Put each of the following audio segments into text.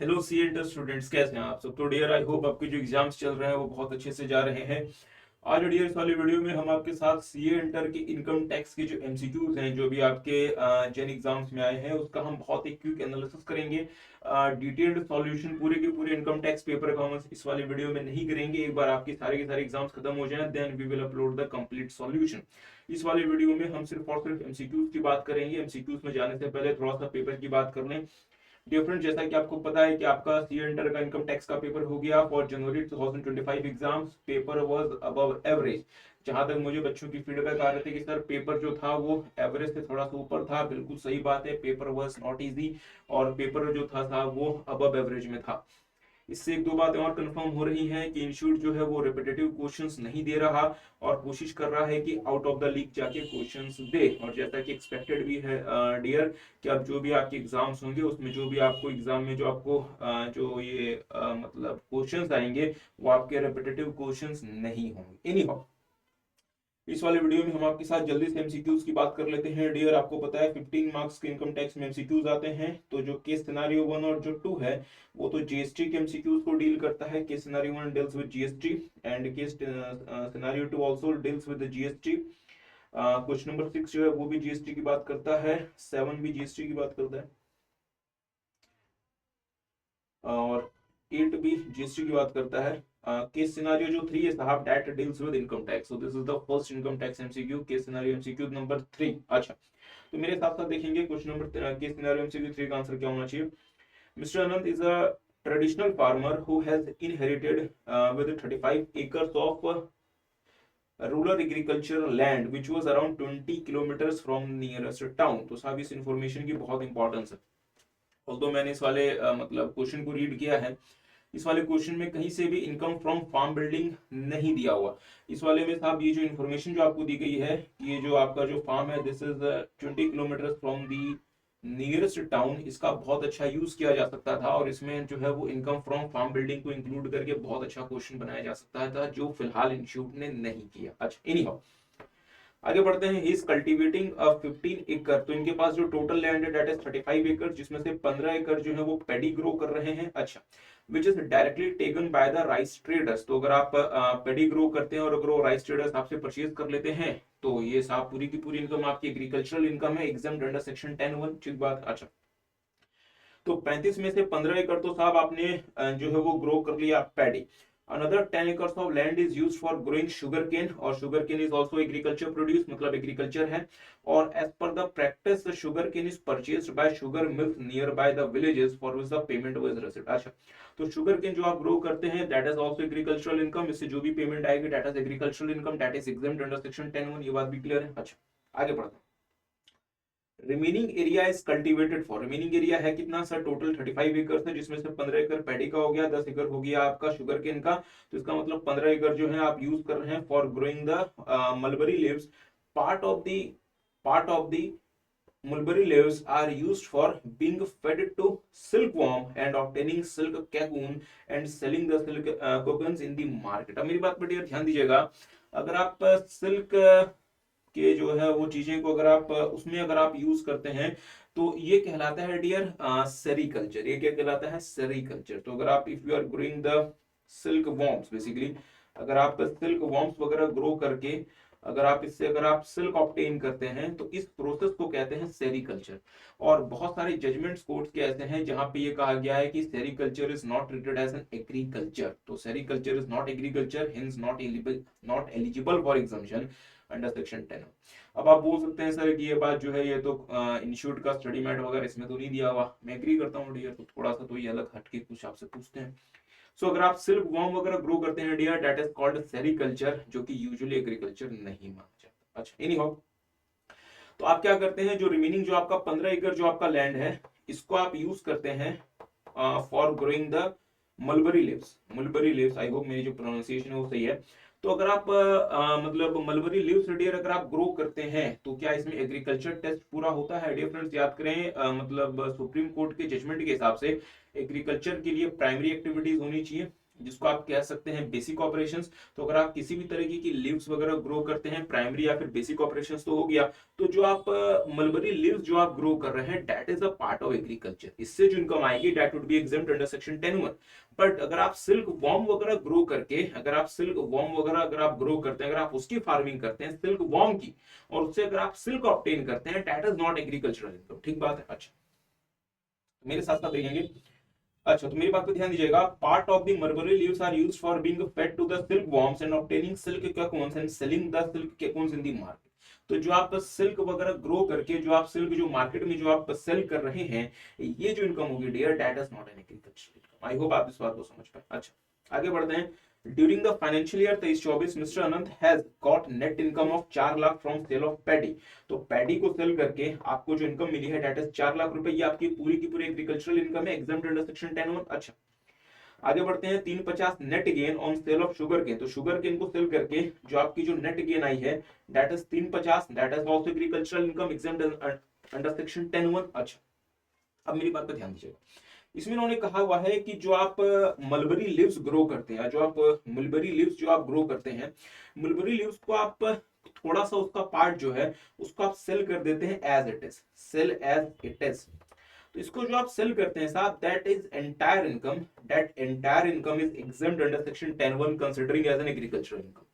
Hello C inter students, कैसे हैं आप सब। तो डियर, आई होप आपके जो एग्जाम्स चल रहे हैं वो बहुत अच्छे से जा रहे हैं। आज डियर इस वाली वीडियो में हम आपके साथ सीए इंटर के इनकम टैक्स के जो एमसीक्यूज हैं जो भी आपके जेन एग्जाम्स में आए हैं उसका हम बहुत ही क्विक एनालिसिस करेंगे। डिटेल्ड सॉल्यूशन पूरे के पूरे इनकम टैक्स पेपर का हम इस वाली वीडियो में नहीं करेंगे। एक बार आपके सारे के सारे एग्जाम्स खत्म हो जाएं then we will upload the complete solution. इस वाली वीडियो में हम सिर्फ और सिर्फ एमसीक्यूज की बात करेंगे। एमसीक्यूज में जाने से पहले थोड़ा सा पेपर की बात कर लें। डिफरेंट, जैसा कि आपको पता है कि आपका सी इंटर का इनकम टैक्स का पेपर हो गया for January 2025 exams. Paper was above average. जहां तक मुझे बच्चों की फीडबैक आ रहे थे कि सर पेपर जो था वो एवरेज से थोड़ा सा ऊपर था, बिल्कुल सही बात है। पेपर वाज नॉट इजी और पेपर जो था वो अबव एवरेज में था। इससे एक दो बातें और कंफर्म हो रही हैं कि इंस्टीट्यूट जो है वो रिपीटेटिव क्वेश्चंस नहीं दे रहा और कोशिश कर रहा है कि आउट ऑफ द लीग जाके क्वेश्चंस दे। और जैसा कि एक्सपेक्टेड भी है डियर, कि अब जो भी आपके एग्जाम्स होंगे उसमें जो भी आपको एग्जाम में जो आपको जो ये मतलब क्वेश्चंस आएंगे वो आपके रिपीटेटिव क्वेश्चंस नहीं होंगे। एनी हाउ, इस वाले वीडियो में हम आपके साथ जल्दी से एमसीक्यूज की बात कर लेते हैं। डियर, आपको पता है 15 मार्क्स के इनकम टैक्स में एमसीक्यूज आते हैं। तो जो केस सिनेरियो 1 और जो 2 है वो तो जीएसटी के एमसीक्यूज को डील करता है। Case scenario 1 deals with GST and case scenario 2 also deals with GST. Question number 6 जो है वो भी जीएसटी की बात करता है, 7 भी जीएसटी की बात करता है और 8 भी जीएसटी की बात करता है। केस सिनेरियो जो 3 है साहब, that deals with income tax. So this is the first income tax MCQ, case scenario MCQ number 3। अच्छा, तो मेरे साथ साथ देखेंगे question number case scenario MCQ 3 का आंसर क्या होना चाहिए। Mister Anant is a traditional farmer who has inherited with 35 acres of rural agriculture land which was around 20 kilometres from nearest town. तो साहब इस इंफॉर्मेशन की बहुत इंपॉर्टेंस है। ऑल्दो मैंने इस वाले मतलब क्वेश्चन को रीड किया है, इस वाले क्वेश्चन में कहीं से भी इनकम फ्रॉम फार्म बिल्डिंग नहीं दिया हुआ। इस वाले में साहब ये जो इन्फॉर्मेशन जो आपको दी गई है, ये जो आपका जो फार्म है this is 20 kilometre from the nearest town, इसका बहुत अच्छा यूज किया जा सकता था और इसमें जो है वो इनकम फ्रॉम फार्म बिल्डिंग को इंक्लूड करके बहुत अच्छा क्वेश्चन बनाया जा सकता था, जो फिलहाल इंस्टीट्यूट ने नहीं किया। अच्छा, एनी हाउ, आगे बढ़ते हैं। ही इज कल्टिवेटिंग 15 एकड़। तो इनके पास जो टोटल लैंड है दैट इज 35 एकड़, जिसमें से 15 एकड़ जो है वो पेडी ग्रो कर रहे हैं। अच्छा, which is directly taken by the rice traders. तो अगर आप पेडी ग्रो करते हैं और अगर वो राइस ट्रेडर्स आपसे परचेज कर लेते हैं तो ये साहब पूरी की पूरी इनकम आपकी एग्रीकल्चरल इनकम है, एग्जाम अंडर सेक्शन 10(1). ठीक बात। अच्छा, तो 35 में से 15 एकड़ तो साहब आपने जो है वो ग्रो कर लिया paddy. Another 10 acres of land is used for growing sugar cane, और sugar cane is also agriculture produce, मतलब एग्रीकल्चर है। और as per the practice sugar cane is purchased by sugar mills nearby the villages for which the payment was received. अच्छा, तो sugar केन जो आप grow करते हैं that is also agricultural income, इससे जो भी पेमेंट आएगी that is agricultural income, that is exempt under section 10(1). ये बात भी क्लियर है। अच्छा, आगे बढ़ते हैं। Remaining area is cultivated for. Remaining area है कितना सर, टोटल 35 एकड़ है, जिसमें से 15 एकड़ पैडी का हो गया, 10 एकड़ हो गया आपका शुगर केन का। तो इसका मतलब 15 एकड़ जो है आप यूज कर रहे हैं for growing the mulberry leaves. Part of the part of the mulberry leaves are used for being fed to silkworm and obtaining silk cocoon and selling the silk cocoons in the market। अब मेरी बात पर ध्यान दीजिएगा। अगर आप silk के जो है वो चीजें को अगर आप उसमें अगर आप यूज करते हैं तो ये कहलाता है डियर सेरीकल्चर। ये क्या कहलाता है, सेरीकल्चर। तो अगर आप if you are growing the silkworms, basically अगर आप सिल्क वॉर्म्स वगैरह ग्रो करके अगर आप इससे अगर आप सिल्क ऑब्टेन करते हैं तो इस प्रोसेस को कहते हैं सेरीकल्चर। और बहुत सारे जजमेंट्स कोर्ट्स के ऐसे हैं जहां पे ये कहा गया है कि sericulture is not treated as an agriculture. तो sericulture is not agriculture, hence not eligible for examination under section 10। अब आप बोल सकते हैं सर कि ये बात जो है ये तो इंस्टीट्यूट का स्टडी मैट वगैरह इसमें तो नहीं दिया हुआ। मैं एग्री करता हूँ डियर, तो थोड़ा सा तो ये अलग हटके कुछ आपसे पूछते हैं। सो अगर आप सिल्क वॉर्म वगैरह ग्रो करते हैं dear that is called sericulture, जो कि यूजुअली एग्रीकल्चर नहीं माना जाता। अच्छा, एनी हाउ, तो आप क्या करते हैं, जो रिमेनिंग जो आपका 15 एकड़ जो आपका लैंड है इसको आप यूज करते हैं for growing the mulberry leaves. Mulberry leaves, I hope मेरी जो प्रोनाउंसिएशन है वो सही है। तो अगर आप मतलब मलबरी लिव्स डियर अगर आप ग्रो करते हैं तो क्या इसमें एग्रीकल्चर टेस्ट पूरा होता है। डियर फ्रेंड्स याद करें मतलब सुप्रीम कोर्ट के जजमेंट के हिसाब से एग्रीकल्चर के लिए प्राइमरी एक्टिविटीज होनी चाहिए, जिसको आप कह सकते हैं बेसिक ऑपरेशंस। तो अगर आप किसी भी तरीके की लीव्स वगैरह ग्रो करते हैं, प्राइमरी या फिर बेसिक ऑपरेशंस तो हो गया। तो जो आप मलबरी लीव्स जो आप ग्रो कर रहे हैं, that is a part of agriculture. इससे जो इनकम आएगी that would be exempt under section 10(1). But अगर आप सिल्क वॉर्म वगैरह ग्रो करके, अगर आप सिल्क वॉर्म वगैरह अगर आप ग्रो करते हैं, अगर आप उसकी फार्मिंग करते हैं सिल्क वॉर्म की, और उससे अगर आप सिल्क ऑब्टेन करते हैं, that is not agricultural income. ठीक बात है। अच्छा, मेरे साथ साथ देखेंगे। अच्छा, तो मेरी बात को ध्यान दीजिएगा। Part of the mulberry leaves are used for being fed to the silkworms and obtaining silk cocoons and selling the silk cocoons in the market. तो जो आप सिल्क वगैरह ग्रो करके जो आप सिल्क जो मार्केट में जो आप सेल कर रहे हैं, ये जो इनकम होगी dear, that is not an agriculture income. I hope आप इस बात को समझ पाए। अच्छा, आगे बढ़ते हैं। During the financial year 23-24 mister Anant has got net income of 4 lakh from sale of paddy. तो पैडी को सेल करके आपको जो इनकम मिली है दैट इज 4 लाख रुपए। ये आपकी पूरी की पूरी एग्रीकल्चरल इनकम है, एग्जाम्प्ट अंडर सेक्शन 10(1). अच्छा, आगे बढ़ते हैं। 350 net gain on sale of sugarcane. तो शुगर केन को सेल करके जो आपकी जो नेट गेन आई है that is 350, that is also agricultural income, exempt under section 10(1). अच्छा, अब मेरी बात पर ध्यान दीजिएगा। इसमें उन्होंने कहा हुआ है कि जो आप मलबरी लीव्स ग्रो करते हैं, जो आप मलबरी लीव्स जो आप ग्रो करते हैं, मलबरी लीव्स को आप थोड़ा सा उसका पार्ट जो है उसको आप सेल कर देते हैं as it is, sale as it is. तो इसको जो आप सेल करते हैं साहब, that is entire income, that entire income is exempt under section 10(1) considering as an agricultural income.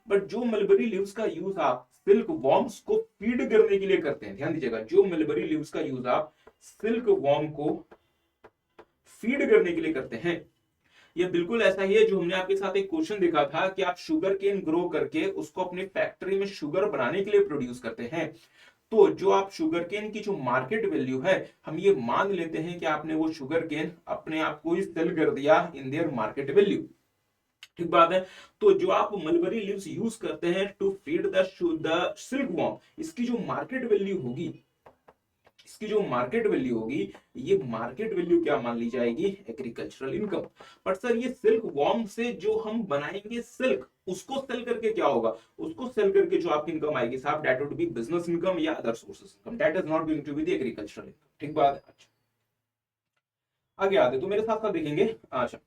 But जो मलबरी लीव्स का यूज आप सिल्क वॉर्म्स को फीड करने के लिए करते हैं, ध्यान दीजिएगा, जो मलबरी लीव्स का यूज आप सिल्क वॉर्म को फीड करने के लिए करते हैं, ये बिल्कुल ऐसा ही है जो हमने आपके साथ एक क्वेश्चन देखा था कि आप शुगर केन ग्रो करके उसको अपनी फैक्ट्री में शुगर बनाने के लिए प्रोड्यूस करते हैं। तो जो आप शुगर केन की जो मार्केट वैल्यू है, हम ये मान लेते हैं कि आपने वो शुगर केन अपने आप को ही सेल कर दिया इन देयर मार्केट वैल्यू। ठीक बात है। तो जो आप मलबरी लीव्स यूज करते हैं to feed the silkworm, इसकी जो मार्केट वैल्यू होगी, इसकी जो मार्केट वैल्यू होगी, ये मार्केट वैल्यू क्या मान ली जाएगी, एग्रीकल्चरल इनकम। बट सर ये सिल्क वॉर्म से जो हम बनाएंगे सिल्क, उसको सेल करके क्या होगा, उसको सेल करके जो आपकी इनकम आएगी साहब, that would be business income या other sources income, that is not going to be the agricultural income. ठीक बात है। अच्छा, आगे आते तो मेरे साथ साथ देखेंगे। अच्छा,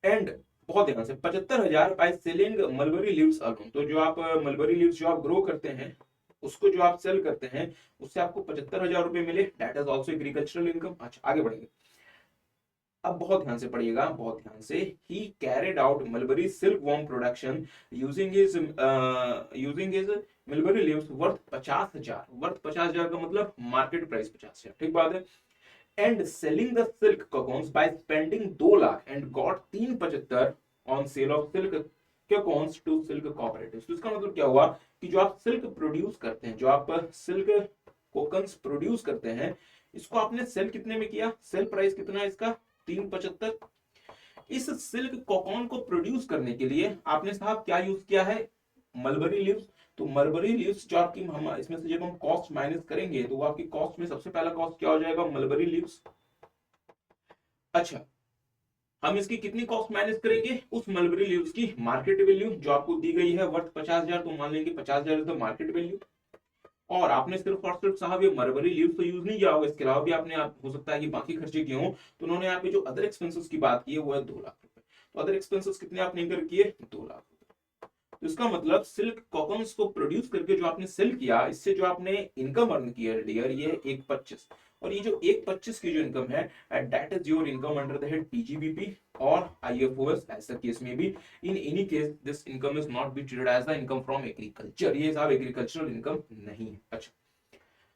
एंड बहुत ध्यान से 75,000 by selling mulberry leaves alone. तो जो आप मलबरी लीव्स जो आप ग्रो करते हैं, उसको जो आप सेल करते हैं, उससे आपको 75,000 रुपए मिले, that is also agricultural income. अच्छा, आगे बढ़ेंगे। अब बहुत ध्यान से पढ़िएगा, बहुत ध्यान से। He carried out mulberry silkworm production using his mulberry leaves worth 50,000। Worth 50,000 का मतलब मार्केट प्राइस 50,000। ठीक बात है। And selling the silk cocoons by spending 2 lakh and got 375 on sale of silk cocoons to silk cooperatives. तो इसका मतलब क्या हुआ कि जो आप सिल्क प्रोड्यूस करते हैं, जो आप सिल्क कोकन्स प्रोड्यूस करते हैं, इसको आपने सेल कितने में किया, सेल प्राइस कितना है इसका, 375। इस सिल्क कोकॉन को प्रोड्यूस करने के लिए आपने साहब क्या यूज किया है, मलबरी लीव्स। तो मलबरी लीव्स जो आपकी, हम इसमें से जब हम कॉस्ट माइनस करेंगे तो वो आपकी कॉस्ट में सबसे पहला कॉस्ट क्या हो जाएगा, मलबरी लीव्स। अच्छा, हम इसकी कितनी कॉस्ट माइनस करेंगे, उस मलबरी लीव्स की मार्केट वैल्यू जो आपको दी गई है वर्थ 50,000, तो मान लेंगे 50,000 इज द मार्केट वैल्यू। और आपने सिर्फ और सिर्फ साहब ये मलबरी लीव्स तो यूज नहीं किया होगा, इसके अलावा भी आपने हो सकता है कि बाकी खर्चे किए हों। तो उन्होंने यहाँ पे जो अदर एक्सपेंसेस की बात की है वो है 2 लाख रुपए। तो अदर एक्सपेंसेस कितने आपने इंकर किए, 2 लाख। तो इसका मतलब सिल्क कॉकन्स को प्रोड्यूस करके जो आपने सेल किया, इससे जो आपने इनकम अर्न किया डियर, ये 125। और ये जो 125 की जो इनकम है, that is your income under the head PGBP और आईएफओएस। ऐसा केस में भी, in any case this income is not be treated as the income from agriculture. ये साहब एग्रीकल्चरल इनकम नहीं है। अच्छा,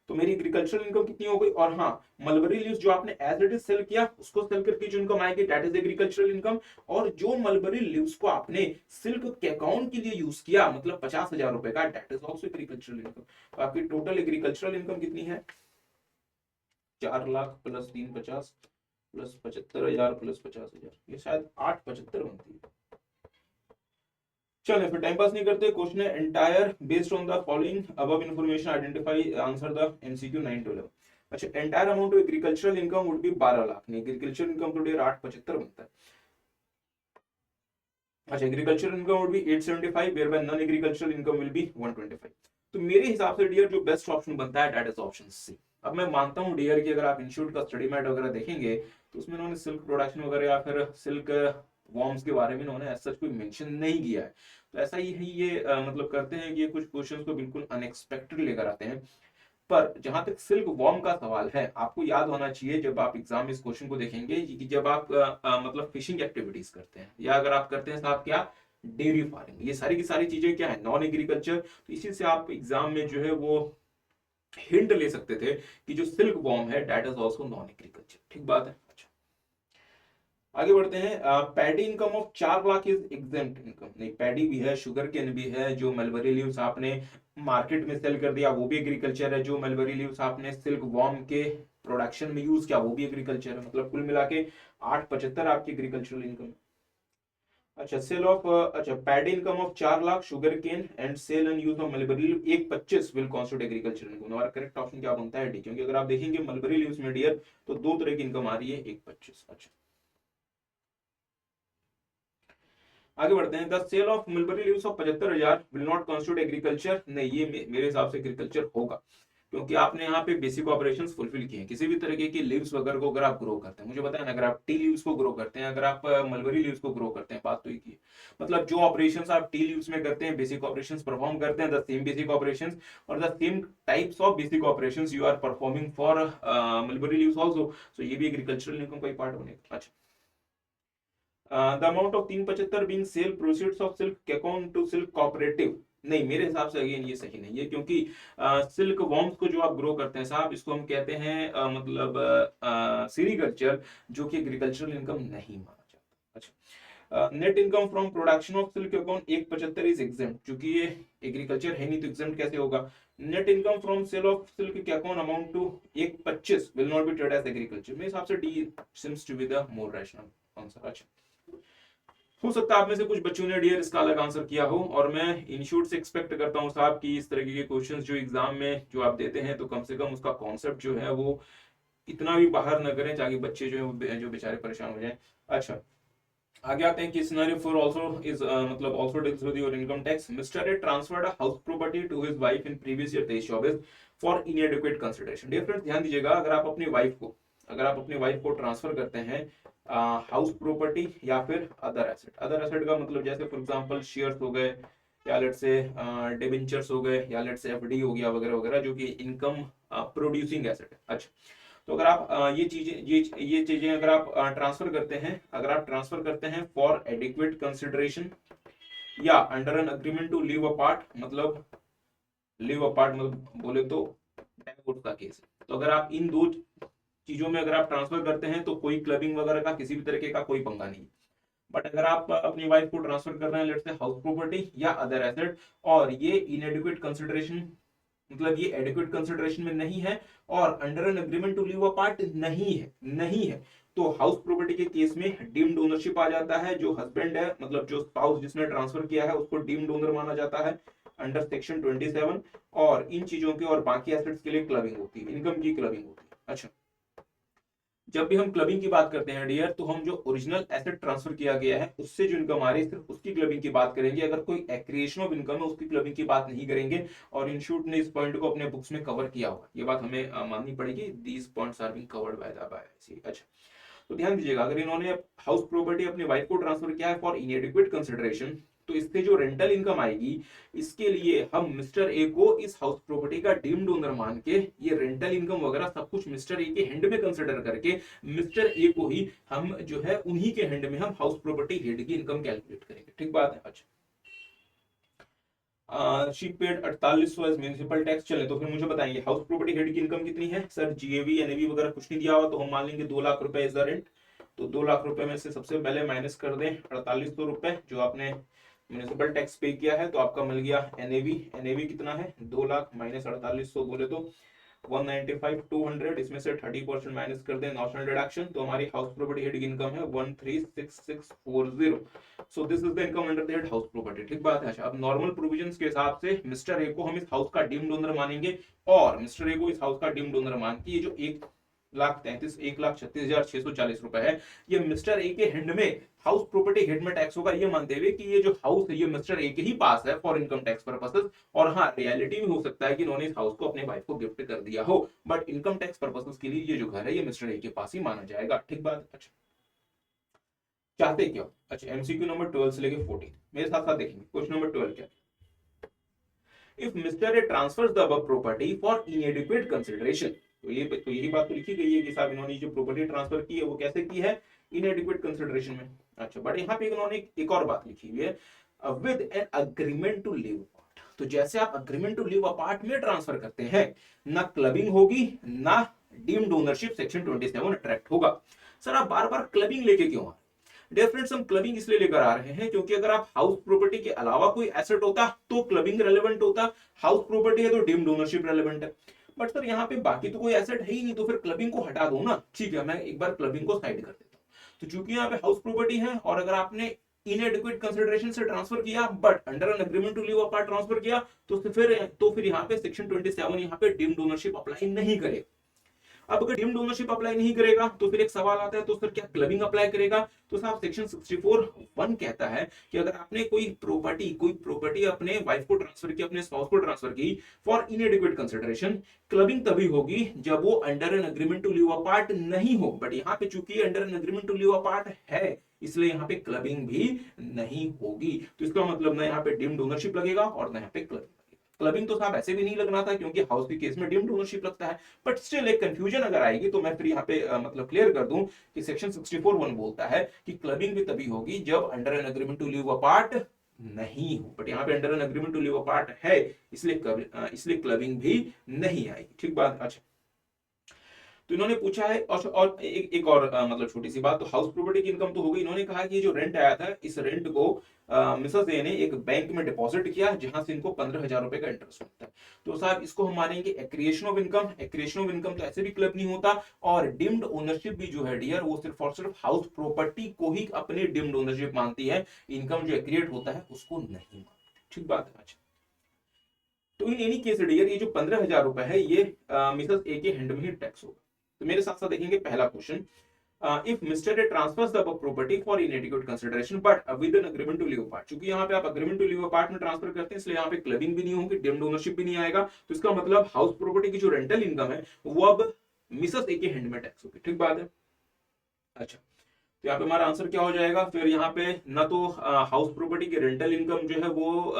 तो मेरी एग्रीकल्चरल इनकम कितनी हो गई। और हाँ, मलबरी लीव्स जो आपने एज इट इज सेल किया, उसको सेल करके जो इनकम आएगी दैट इज एग्रीकल्चरल इनकम। और जो मलबरी लीव्स को आपने सिल्क केकाउन के लिए यूज किया, मतलब 50,000 रुपए का, that is also agricultural income. तो आपकी टोटल एग्रीकल्चरल इनकम कितनी है, 4 लाख प्लस 350 प्लस 75,000 प्लस 50,000, ये शायद 875 बनती है। चलिए फिर टाइम पास नहीं करते, क्वेश्चन है entire based on the following above information identify answer the MCQ 9 to 11। अच्छा, entire amount of agricultural income would be 12 lakh. नहीं, एग्रीकल्चरल इनकम तो डेढ़ 875 बनता है। अच्छा, agricultural income would be 875 whereby non agricultural income will be 125। तो मेरे हिसाब से डियर जो बेस्ट ऑप्शन बनता है दैट इज ऑप्शन सी। अब मैं मानता हूं डियर कि अगर आप इंस्टीट्यूट का स्टडी मैट वगैरह देखेंगे तो उसमें इन्होंने सिल्क प्रोडक्शन वगैरह या फिर सिल्क वॉर्म्स के बारे में इन्होंने ऐसा कोई मेंशन नहीं किया है। तो ऐसा ही ये मतलब करते हैं कि ये कुछ क्वेश्चंस को बिल्कुल अनएक्सपेक्टेड लेकर आते हैं। पर जहां तक सिल्क वॉर्म का सवाल है, आपको याद होना चाहिए जब आप एग्जाम में इस क्वेश्चन को देखेंगे कि जब आप मतलब फिशिंग एक्टिविटीज करते हैं या अगर आप करते हैं साहब क्या, डेयरी फार्मिंग, ये सारी की सारी चीजें क्या है, नॉन एग्रीकल्चर। तो इसी से आप एग्जाम में जो है वो हिंट ले सकते थे कि जो सिल्क वॉर्म है that is also known agriculture. ठीक बात है। अच्छा, आगे बढ़ते हैं। Paddy income of 4 lakh is exempt income. नहीं, पैडी भी है, शुगर केन भी है, जो मलबरी लीव्स आपने मार्केट में सेल कर दिया वो भी एग्रीकल्चर है, जो मलबरी लीव्स आपने सिल्क वॉर्म के प्रोडक्शन में यूज किया वो भी एग्रीकल्चर है। मतलब कुल मिला के 875 आपकी एग्रीकल्चरल इनकम। अच्छा, सेल ऑफ अच्छा paddy income of 4 lakh, sugarcane and sale and use of mulberry leaf 125 will constitute agriculture income. हमारा करेक्ट ऑप्शन क्या बनता है, डी। क्योंकि अगर आप देखेंगे मलबरी लीव्स में डियर तो 2 तरह की इनकम आ रही है, 125। अच्छा, आगे बढ़ते हैं। The sale of mulberry leaves of 75,000 will not constitute agriculture. नहीं, ये मेरे हिसाब से एग्रीकल्चर होगा, क्योंकि आपने यहाँ पे बेसिक ऑपरेशंस फुलफिल किए हैं। किसी भी तरीके की लीव्स वगैरह को अगर आप ग्रो करते हैं, मुझे बताया ना, अगर आप टी लीव्स को ग्रो करते हैं, अगर आप मलबरी लीव्स को ग्रो करते हैं, बात तो एक ही है। मतलब जो ऑपरेशंस आप टी लीव्स में करते हैं, बेसिक ऑपरेशंस परफॉर्म करते हैं, द सेम बेसिक ऑपरेशंस और the same types of basic operations you are performing for mulberry leaves also. So ये भी एग्रीकल्चरल इनकम का ही पार्ट बनेगा। अच्छा, the amount of 375 being sale proceeds of silk cocoon to silk cooperative. नहीं, मेरे हिसाब से अगेन ये सही नहीं है, क्योंकि सिल्क वॉर्म्स को जो आप ग्रो करते हैं साहब, इसको हम कहते हैं मतलब सीरीकल्चर, जो कि एग्रीकल्चरल इनकम नहीं माना जाता। अच्छा, net income from production of silk account 175 is exempt, क्योंकि ये एग्रीकल्चर है नहीं तो एग्जेम्प्ट कैसे होगा। Net income from sale of silk cocoon amount to 125 will not be treated as agriculture. मेरे हिसाब से D seems to be the more rational answer. अच्छा, हो सकता है आप में से कुछ बच्चों ने डियर इसका अलग आंसर किया हो, और मैं इंस्टीट्यूट से एक्सपेक्ट करता हूं साहब कि इस तरीके के क्वेश्चंस जो एग्जाम में जो आप देते हैं, तो कम से कम उसका कॉन्सेप्ट जो है वो इतना भी बाहर न करें ताकि बच्चे जो है जो बेचारे परेशान हो जाएं। अच्छा, आगे आते हैं कि सिनेरियो फॉर आल्सो इज मतलब also deals with your income tax. Mister A transferred a house property to his wife in previous year 23-24 for inadequate consideration. Dear friends, ध्यान दीजिएगा, अगर आप अपनी वाइफ को ट्रांसफर करते हैं हाउस प्रॉपर्टी या फिर अदर एसेट का मतलब जैसे फॉर एग्जांपल शेयर्स हो गए, या लेट्स से डिबेंचर्स हो गए, या लेट्स से एफडी हो गया वगैरह वगैरह, जो कि इनकम प्रोड्यूसिंग एसेट है। अच्छा, तो अगर आप ये चीजें अगर आप ट्रांसफर करते हैं फॉर एडिक्वेट कंसिडरेशन या under an agreement to live apart, मतलब बोले तो डाइवोर्स का केस है। तो अगर आप इन दो चीजों में अगर आप ट्रांसफर करते हैं तो कोई क्लबिंग वगैरह का किसी भी तरीके का कोई पंगा नहीं। बट अगर आप अपनी वाइफ को ट्रांसफर कर रहे हैं लेट्स से हाउस प्रॉपर्टी या अदर एसेट, और ये इनएडिक्वेट कंसिडरेशन मतलब ये एडिक्वेट कंसिडरेशन में नहीं है और under an agreement to live apart नहीं है, तो हाउस प्रॉपर्टी के केस में डीम्ड ओनरशिप आ जाता है। जो हस्बैंड है मतलब जो स्पाउस जिसने ट्रांसफर किया है उसको डीम्ड ओनर माना जाता है अंडर सेक्शन 27, और इन चीजों के और बाकी एसेट्स के लिए क्लबिंग होती है, इनकम की क्लबिंग होती है। अच्छा, जब भी हम क्लबिंग की बात करते हैं डियर, तो हम जो ओरिजिनल एसेट ट्रांसफर किया गया है उससे जो इनकम आ रही है सिर्फ उसकी क्लबिंग की बात करेंगे। अगर कोई एक्रिएशन ऑफ इनकम है उसकी क्लबिंग की बात नहीं करेंगे, और इंस्टीट्यूट ने इस पॉइंट को अपने बुक्स में कवर किया हुआ, ये बात हमें माननी पड़ेगी। These points are being covered by the by. अच्छा, तो ध्यान दीजिएगा, अगर इन्होंने हाउस प्रॉपर्टी अपनी वाइफ को ट्रांसफर किया है फॉर इनएडिक्वेट कंसिडरेशन, तो इससे जो रेंटल इनकम आएगी, इसके लिए हम मिस्टर ए को इस हाउस प्रॉपर्टी का डीम्ड ओनर मान के ये रेंटल इनकम वगैरह सब कुछ मिस्टर ए के हैंड में कंसिडर करके मिस्टर ए को ही हम जो है उन्हीं के हैंड में हम हाउस प्रॉपर्टी हेड की इनकम कैलकुलेट करेंगे। ठीक बात है। अच्छा, she paid 4800 as municipal tax. चले तो फिर मुझे बताएंगे हाउस प्रॉपर्टी हेड की इनकम कितनी है। सर जीएवी एनएवी वगैरह कुछ नहीं दिया हुआ, तो हम मान लेंगे 2 लाख रुपए एज द रेंट। तो 2 लाख रुपए में से सबसे पहले माइनस कर दें 4800 रुपए जो आपने म्युनिसिपल टैक्स पे किया है, तो आपका मिल गया एनएवी कितना है 2 लाख माइनस 4800 बोले तो 195 200, इसमें से 30% माइनस कर दें नॉशनल डिडक्शन, तो हमारी हाउस प्रॉपर्टी हेड की इनकम है 136640। So this is the income under the head house property. ठीक बात है। अच्छा, अब नॉर्मल प्रोविजंस के हिसाब से मिस्टर ए को हम इस हाउस का डीम्ड ओनर मानेंगे, और मिस्टर ए को इस हाउस का डीम्ड ओनर मान के ये जो एक 1,36,640 रुपए है, ये मिस्टर ए के हैंड में हाउस प्रॉपर्टी हेड में टैक्स होगा, ये मानते हुए कि ये जो हाउस है ये मिस्टर ए के ही पास है फॉर इनकम टैक्स पर्पसेस। और हाँ, रियलिटी में हो सकता है कि इन्होंने इस हाउस को अपने वाइफ को गिफ्ट कर दिया हो, बट इनकम टैक्स पर्पसेस के लिए ये जो घर है ये मिस्टर ए के पास ही माना जाएगा। ठीक बात। अच्छा, चाहते क्यों? अच्छा, एमसीक्यू नंबर 12 से लेके 14 मेरे साथ साथ देखेंगे। क्वेश्चन नंबर 12 क्या? If mister A transfers the above property for inadequate consideration, तो यही बात तो लिखी गई है कि साहब इन्होंने जो प्रॉपर्टी ट्रांसफर की है वो कैसे की है? इनएडिक्वेट कंसिडरेशन में। अच्छा, बट यहाँ पे इन्होंने एक और बात लिखी हुई है, with an agreement to live apart. तो जैसे आप अग्रीमेंट टू लिव अपार्ट में ट्रांसफर करते हैं, ना क्लबिंग होगी ना डीम्ड ओनरशिप सेक्शन 27 अट्रैक्ट होगा। सर आप बार बार क्लबिंग लेके क्यों आ रहे हैं? डियर फ्रेंड्स, हम क्लबिंग इसलिए लेकर आ रहे हैं क्योंकि अगर आप हाउस प्रॉपर्टी के अलावा कोई एसेट होता तो क्लबिंग रेलेवेंट होता, हाउस प्रॉपर्टी है तो डीम्ड ओनरशिप रेलेवेंट है। बट सर यहाँ पे बाकी तो कोई एसेट है ही नहीं, तो फिर क्लबिंग को हटा दो ना। ठीक है, मैं एक बार क्लबिंग को साइड कर देता हूँ। तो चूंकि यहाँ पे हाउस प्रॉपर्टी है और अगर आपने इनएडिक्वेट कंसिडरेशन से ट्रांसफर किया but under an agreement to live apart transfer किया, तो फिर यहाँ पे सेक्शन 27 यहाँ पे डीम्ड ओनरशिप अप्लाई नहीं करेगा। अब अगर डीम्ड ओनरशिप अप्लाई नहीं करेगा तो फिर एक सवाल आता है, तो सर क्या क्लबिंग अप्लाई करेगा? तो साहब सेक्शन 64(1) कहता है कि अगर आपने कोई प्रॉपर्टी अपने वाइफ को ट्रांसफर की, अपने स्पाउस को ट्रांसफर की फॉर इनएडिक्वेट कंसिडरेशन, क्लबिंग तभी होगी जब वो under an agreement to live apart नहीं हो। बट यहाँ पे चूंकि under an agreement to live apart है, इसलिए यहाँ पे क्लबिंग भी नहीं होगी। तो इसका मतलब ना यहाँ पे डीम्ड ओनरशिप लगेगा और ना यहाँ पे क्लबिंग। क्लबिंग तो साहब ऐसे भी नहीं लगना था क्योंकि हाउस के केस में डीम्ड ओनरशिप लगता है। बट स्टिल एक कंफ्यूजन अगर आएगी तो मैं फिर यहाँ पे मतलब क्लियर कर दूं कि सेक्शन 64(1) बोलता है कि क्लबिंग भी तभी होगी जब under an agreement to live apart नहीं हो। बट यहाँ पे under an agreement to live apart है, इसलिए क्लबिंग भी नहीं आएगी। ठीक बात। अच्छा, तो इन्होंने पूछा है और एक और मतलब छोटी सी बात, तो हाउस प्रॉपर्टी की इनकम तो हो गई। इन्होंने कहा कि जो रेंट आया था, इस रेंट को मिसेस ए ने एक बैंक में डिपॉजिट किया जहां से इनको 15,000 रुपए का इंटरेस्ट मिलता है। तो साहब इसको हम मानेंगे aeration of income. Aeration of income तो ऐसे भी क्लब नहीं होता, और डिम्ड ओनरशिप भी जो है डियर, वो सिर्फ और सिर्फ हाउस प्रॉपर्टी को ही अपनी डिम्ड ओनरशिप मानती है, इनकम जो एक्रिएट होता है उसको नहीं मानती। ठीक बात है। अच्छा, तो इन एनी केस डियर ये जो 15,000 रुपए है ये मिसेस ए के हैंड में ही टैक्स होगा। तो मेरे साथ साथ देखेंगे पहला question, if mister A transfers the property for inadequate consideration but with an agreement to live apart. क्योंकि यहाँ पे आप एग्रीमेंट टू लिव अपार्ट में ट्रांसफर करते हैं, इसलिए यहाँ पे क्लबिंग भी नहीं होगी, डीम्ड ओनरशिप भी नहीं आएगा। तो इसका मतलब हाउस प्रॉपर्टी की जो रेंटल इनकम है वो अब मिसेस ए के हैंड में टैक्स होगी। ठीक बात है। अच्छा, तो यहाँ पे हमारा आंसर क्या हो जाएगा? फिर यहाँ पे ना तो हाउस प्रॉपर्टी की रेंटल इनकम जो है वो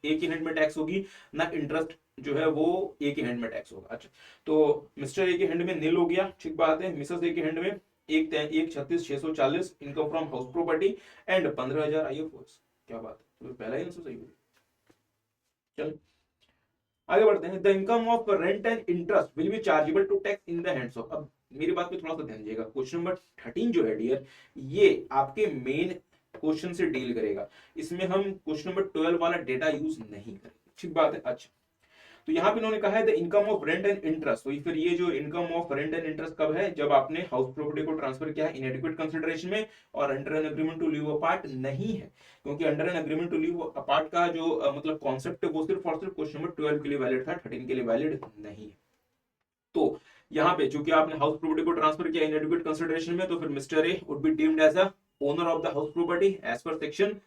ए के हैंड में टैक्स होगी, ना इंटरेस्ट जो है वो ए के हैंड में टैक्स होगा। अच्छा, तो मिस्टर ए के हैंड में नील हो गया। ठीक बात है। मिसेस ए के हैंड में 1,36,640 income from house property and 15,000 IFOS. क्या बात है, तो पहला ही आंसर सही हो गया। चल आगे बढ़ते हैं। The income of rent and interest will be chargeable to tax in the hands of. अब मेरी बात पे थोड़ा सा ध्यान दीजिएगा। क्वेश्चन नंबर 13 जो है डियर, ये आपके मेन क्वेश्चन से डील करेगा। इसमें हम क्वेश्चन नंबर 12 वाला डेटा यूज नहीं करेंगे। ठीक बात है। अच्छा, तो यहाँ पे इन्होंने कहा है the income of rent and interest. तो फिर ये जो income of rent and interest कब है? जब आपने हाउस प्रॉपर्टी को ट्रांसफर किया है इनएडिक्वेट कंसिडरेशन में और under an agreement to live apart नहीं है। क्योंकि under an agreement to live apart का जो मतलब कॉन्सेप्ट है वो सिर्फ और सिर्फ क्वेश्चन नंबर 12 के लिए वैलिड था, 13 के लिए वैलिड नहीं है। तो यहाँ पे चूंकि आपने हाउस प्रॉपर्टी को ट्रांसफर किया इनएडिक्वेट कंसिडरेशन में, तो फिर mister A would be deemed as a owner of the house property as per section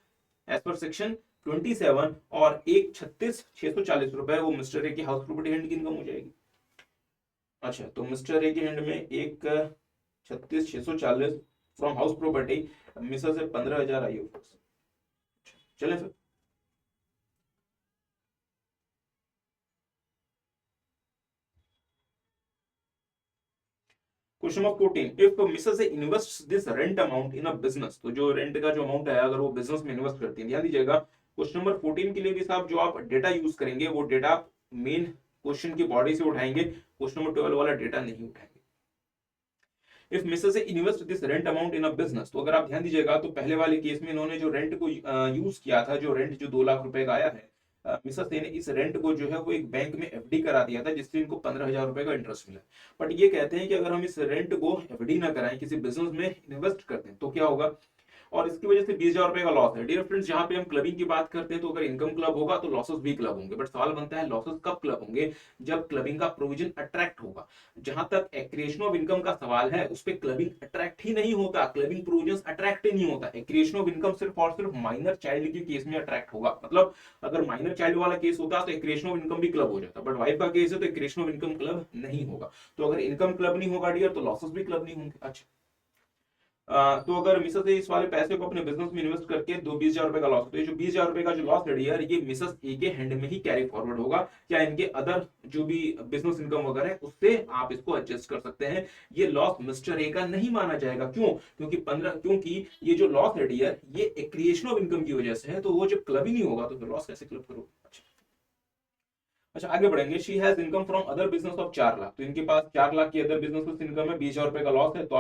27, और 1,36,640 रुपए वो मिस्टर ए की हाउस प्रॉपर्टी हैंड की इनकम हो जाएगी। अच्छा, तो मिस्टर ए के हैंड में 1,36,640 from house property, Mrs A 15,000 आई। चले फिर question number 14, if Mrs A invest this rent amount in a business. तो जो रेंट का जो अमाउंट है अगर वो बिजनेस में इन्वेस्ट करती है, ध्यान दीजिएगा क्वेश्चन नंबर 14 के लिए भी साहब जो आप डेटा यूज करेंगे वो डेटा आप मेन क्वेश्चन की बॉडी से उठाएंगे, क्वेश्चन नंबर 12 वाला डेटा नहीं उठाएंगे। If Mrs A invest this rent amount in a business, तो अगर आप ध्यान दीजिएगा तो पहले वाले केस में इन्होंने जो रेंट को यूज किया था, जो रेंट जो 2 लाख रुपए का आया है, मिसेस ए ने इस रेंट को जो है वो एक बैंक में एफडी करा दिया था जिससे इनको 15,000 रुपए का इंटरेस्ट मिला। बट ये कहते हैं कि अगर हम इस रेंट को एफडी ना कराएं, किसी बिजनेस में इन्वेस्ट करते हैं तो क्या होगा? और इसकी वजह से 20,000 रुपए का लॉस है। डियर फ्रेंड्स, जहां पे हम क्लबिंग की बात करते हैं तो अगर इनकम क्लब होगा तो लॉसेस भी क्लब होंगे, बट सवाल बनता है लॉसेस कब क्लब होंगे, जब क्लबिंग का प्रोविजन अट्रैक्ट होगा। जहां तक एक्रिएशन ऑफ इनकम का सवाल है उस पे क्लबिंग अट्रैक्ट ही नहीं होता, क्लबिंग प्रोविजन अट्रैक्ट ही नहीं होता। एक्रिएशन ऑफ इनकम सिर्फ और सिर्फ माइनर चाइल्ड के केस में अट्रैक्ट होगा, मतलब अगर माइनर चाइल्ड वाला केस होता तो एक्रिएशन ऑफ इनकम भी क्लब हो जाता, बट वाइफ का केस है तो एक्रिएशन ऑफ इनकम क्लब नहीं होगा। तो अगर इनकम क्लब नहीं होगा डियर तो लॉसेस भी क्लब नहीं होंगे। अच्छा, तो अगर मिसेस ए इस वाले पैसे को अपने बिजनेस में इन्वेस्ट करके 20,000 रुपए का लॉस, तो ये जो 20,000 रुपए का जो लॉस है यार, ये मिसेस ए के हैंड में ही कैरी फॉरवर्ड होगा, क्या इनके अदर जो भी बिजनेस इनकम वगैरह है उससे आप इसको एडजस्ट कर सकते हैं। ये लॉस मिस्टर ए का नहीं माना जाएगा, क्यों? क्योंकि ये जो लॉस है डियर, ये क्रिएशन ऑफ इनकम की वजह से है, तो वो जब क्लब ही नहीं होगा तो फिर लॉस कैसे क्लब करोगे। अच्छा, आगे बढ़ेंगे। She has income from other business of 4 lakh, तो इनके पास 4 लाख की अदर बिजनेस इनकम है, 20,000 रुपए का लॉस है, तो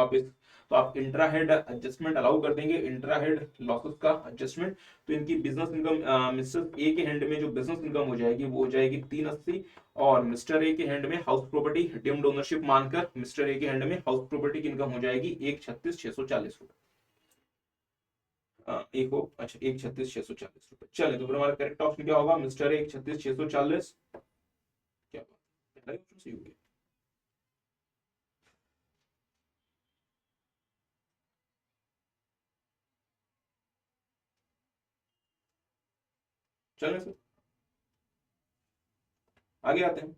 आप इंट्रा हेड एडजस्टमेंट अलाउ कर देंगे, इंट्रा हेड लॉसेस का एडजस्टमेंट। तो इनकी बिजनेस इनकम मिस्टर ए के हैंड में जो बिजनेस इनकम हो जाएगी वो हो जाएगी 380, और मिस्टर ए के हैंड में हाउस प्रॉपर्टी डिम्ड ओनरशिप मानकर मिस्टर ए के हैंड में हाउस प्रॉपर्टी की इनकम हो जाएगी 136,640 रुपए। अच्छा, 136,640 रुपए। चले, तो फिर हमारा करेक्ट ऑप्शन क्या होगा? मिस्टर 136,640। क्या बात है, पहला ऑप्शन सही हो गया। चलें सर, आगे आते हैं।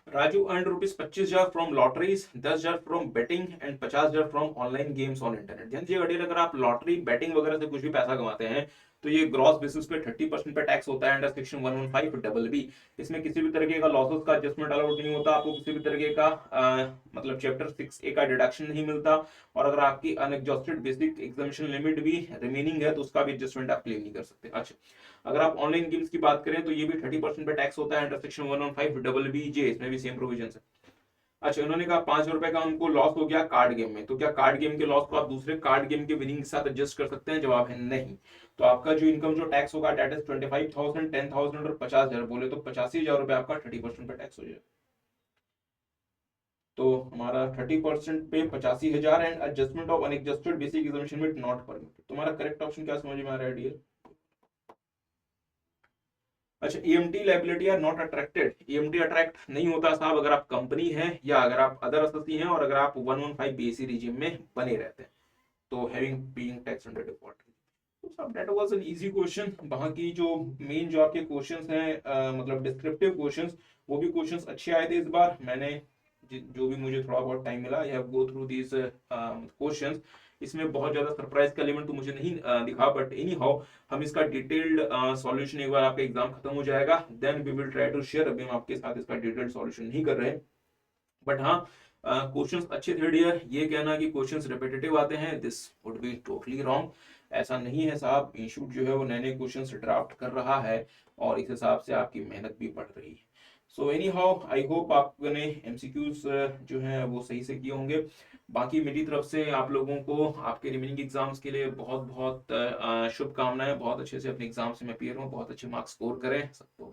Raju earn ₹25,000 from lotteries, 10,000 from betting and 50,000 from online games on internet. ध्यान दीजिएगा, अगर आप लॉटरी बेटिंग वगैरह से कुछ भी पैसा कमाते हैं तो ये ग्रॉस बेसिस पे 30% पे टैक्स होता है अंडर सेक्शन 115 BB। इसमें किसी भी तरीके का लॉसेस का एडजस्टमेंट अलाउड नहीं होता, आपको किसी भी तरीके का मतलब चैप्टर 6A का डिडक्शन नहीं मिलता, और अगर आपकी अनएग्जॉस्टेड बेसिक एग्जामिशन लिमिट भी रिमेनिंग है तो उसका भी एडजस्टमेंट आप क्लेम नहीं कर सकते। अच्छा, अगर आप ऑनलाइन गेम्स की बात करें तो ये भी 30% पे टैक्स होता है अंडर सेक्शन 115BJ, इसमें भी सेम प्रोविजन है। अच्छा, उन्होंने कहा 5,000 रुपए का उनको लॉस हो गया कार्ड गेम में, तो क्या कार्ड गेम के लॉस को आप दूसरे कार्ड गेम के विनिंग के साथ एडजस्ट कर सकते हैं? जवाब है नहीं। तो आपका जो इनकम जो टैक्स होगा डेट इज 25,000, 10,000 और 50,000, बोले तो 85,000 रुपए आपका 30% पे टैक्स हो जाएगा। तो हमारा 30% पे 85,000 and adjustment of unadjusted basic exemption में नॉट परमिटेड। तुम्हारा करेक्ट ऑप्शन क्या समझ में आ रहा है डियर? अच्छा, EMT liability are not attracted. EMT attract नहीं होता साहब अगर आप कंपनी है या अगर आप अदर एसोसी हैं और अगर आप 115 बीएससी रिजिम में बने रहते हैं, तो having being tax under default. तो साहब that was an easy question. बाकी जो मेन जो आपके क्वेश्चंस हैं मतलब डिस्क्रिप्टिव क्वेश्चंस, वो भी क्वेश्चंस अच्छे आए थे इस बार। मैंने जो भी मुझे थोड़ा बहुत टाइम मिला, I have go through these questions. इसमें बहुत ज्यादा सरप्राइज का एलिमेंट तो मुझे नहीं दिखा, बट एनी हाउ हम इसका डिटेल्ड सॉल्यूशन एक बार आपका एग्जाम खत्म हो जाएगा then we will try to share. अभी हम आपके साथ इसका डिटेल्ड सॉल्यूशन नहीं कर रहे, बट हाँ क्वेश्चंस अच्छे थे डियर। ये कहना कि क्वेश्चंस रिपीटेटिव आते हैं, this would be totally wrong. ऐसा नहीं है साहब, इंस्टीट्यूट जो है वो नए नए क्वेश्चंस ड्राफ्ट कर रहा है और इस हिसाब से आपकी मेहनत भी बढ़ रही है। So any how I hope आपने एमसीक्यूज जो है वो सही से किए होंगे। बाकी मेरी तरफ से आप लोगों को आपके रिमेनिंग एग्जाम्स के लिए बहुत बहुत शुभकामनाएं। बहुत अच्छे से अपने एग्जाम्स में अपियर हो, बहुत अच्छे मार्क्स स्कोर करें। सबको